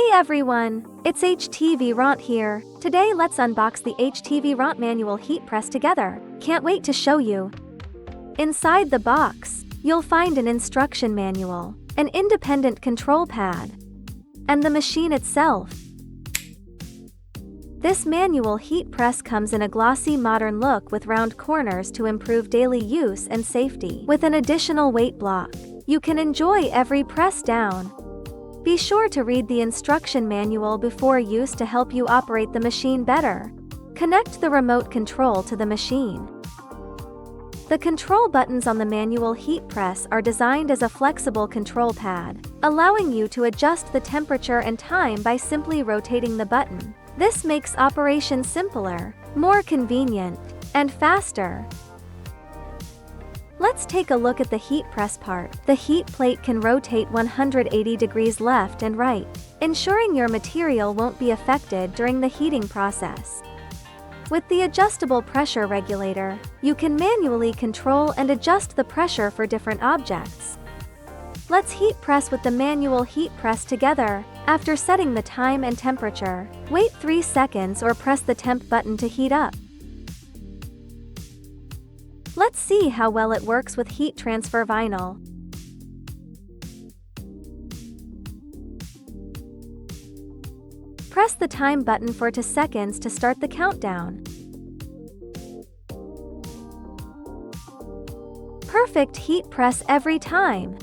Hey everyone, it's HTVRONT here. Today let's unbox the HTVRONT Manual Heat Press together. Can't wait to show you. Inside the box, you'll find an instruction manual, an independent control pad, and the machine itself. This manual heat press comes in a glossy modern look with round corners to improve daily use and safety. With an additional weight block, you can enjoy every press down. Be sure to read the instruction manual before use to help you operate the machine better. Connect the remote control to the machine. The control buttons on the manual heat press are designed as a flexible control pad, allowing you to adjust the temperature and time by simply rotating the button. This makes operation simpler, more convenient, and faster. Let's take a look at the heat press part. The heat plate can rotate 180 degrees left and right, ensuring your material won't be affected during the heating process. With the adjustable pressure regulator, you can manually control and adjust the pressure for different objects. Let's heat press with the manual heat press together. After setting the time and temperature, wait 3 seconds or press the temp button to heat up. Let's see how well it works with heat transfer vinyl. Press the time button for 2 seconds to start the countdown. Perfect heat press every time.